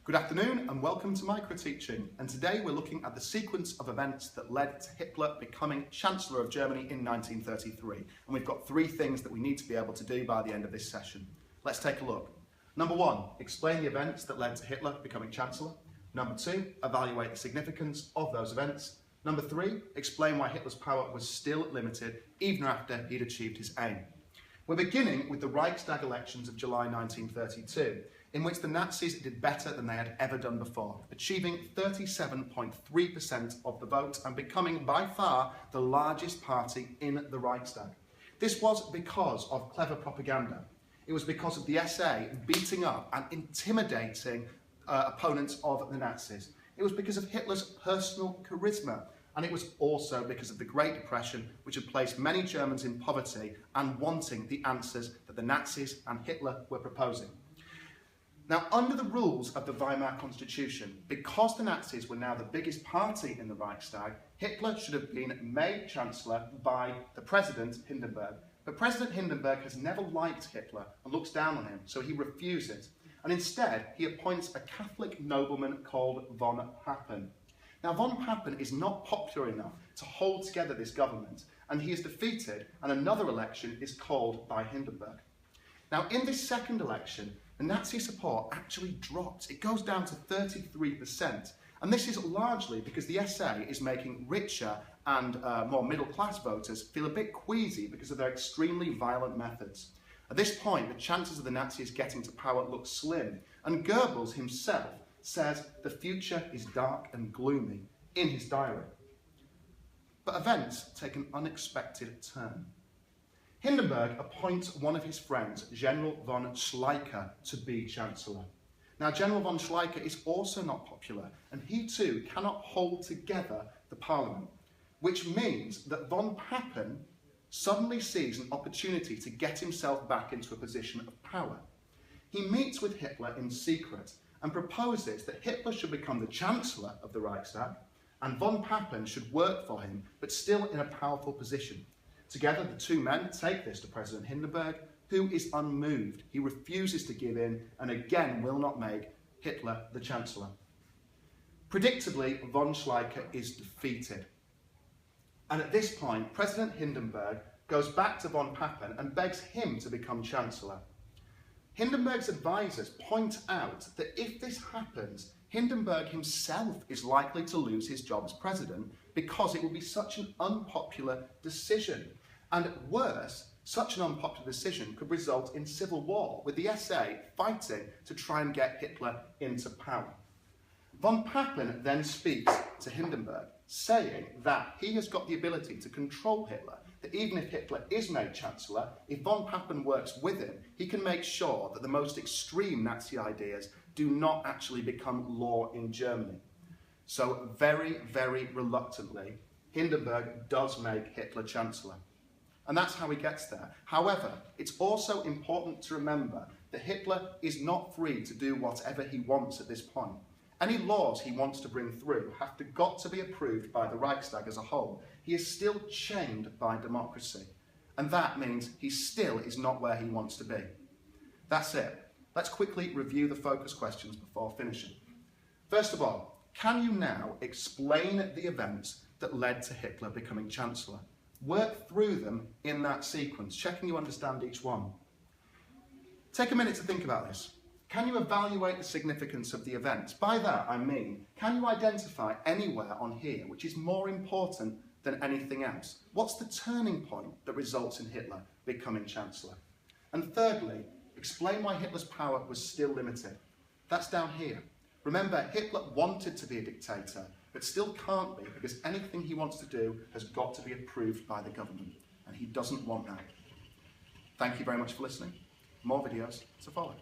Good afternoon and welcome to Microteaching, and today we're looking at the sequence of events that led to Hitler becoming Chancellor of Germany in 1933, and we've got three things that we need to be able to do by the end of this session. Let's take a look. Number one, explain the events that led to Hitler becoming Chancellor. Number two, evaluate the significance of those events. Number three, explain why Hitler's power was still limited even after he'd achieved his aim. We're beginning with the Reichstag elections of July 1932, in which the Nazis did better than they had ever done before, achieving 37.3% of the vote and becoming by far the largest party in the Reichstag. This was because of clever propaganda. It was because of the SA beating up and intimidating opponents of the Nazis. It was because of Hitler's personal charisma. And it was also because of the Great Depression, which had placed many Germans in poverty and wanting the answers that the Nazis and Hitler were proposing. Now, under the rules of the Weimar Constitution, because the Nazis were now the biggest party in the Reichstag, Hitler should have been made Chancellor by the President Hindenburg. But President Hindenburg has never liked Hitler and looks down on him, so he refuses. And instead, he appoints a Catholic nobleman called Von Papen. Now, Von Papen is not popular enough to hold together this government, and he is defeated, and another election is called by Hindenburg. Now, in this second election, the Nazi support actually drops. It goes down to 33%, and this is largely because the SA is making richer and more middle-class voters feel a bit queasy because of their extremely violent methods. At this point, the chances of the Nazis getting to power look slim, and Goebbels himself says the future is dark and gloomy in his diary. But events take an unexpected turn. Hindenburg appoints one of his friends, General von Schleicher, to be Chancellor. Now, General von Schleicher is also not popular, and he too cannot hold together the parliament, which means that von Papen suddenly sees an opportunity to get himself back into a position of power. He meets with Hitler in secret and proposes that Hitler should become the Chancellor of the Reichstag and von Papen should work for him, but still in a powerful position. Together, the two men take this to President Hindenburg, who is unmoved. He refuses to give in and again will not make Hitler the Chancellor. Predictably, von Schleicher is defeated. And at this point, President Hindenburg goes back to von Papen and begs him to become Chancellor. Hindenburg's advisors point out that if this happens, Hindenburg himself is likely to lose his job as president because it will be such an unpopular decision. And worse, such an unpopular decision could result in civil war, with the SA fighting to try and get Hitler into power. Von Papen then speaks to Hindenburg, saying that he has got the ability to control Hitler, that even if Hitler is made Chancellor, if von Papen works with him, he can make sure that the most extreme Nazi ideas do not actually become law in Germany. So very, very reluctantly, Hindenburg does make Hitler Chancellor. And that's how he gets there. However, it's also important to remember that Hitler is not free to do whatever he wants at this point. Any laws he wants to bring through have got to be approved by the Reichstag as a whole. He is still chained by democracy, and that means he still is not where he wants to be. That's it. Let's quickly review the focus questions before finishing. First of all, can you now explain the events that led to Hitler becoming Chancellor? Work through them in that sequence, checking you understand each one. Take a minute to think about this. Can you evaluate the significance of the events? By that I mean, can you identify anywhere on here which is more important than anything else? What's the turning point that results in Hitler becoming Chancellor? And thirdly, explain why Hitler's power was still limited. That's down here. Remember, Hitler wanted to be a dictator, but still can't be because anything he wants to do has got to be approved by the government, and he doesn't want that. Thank you very much for listening. More videos to follow.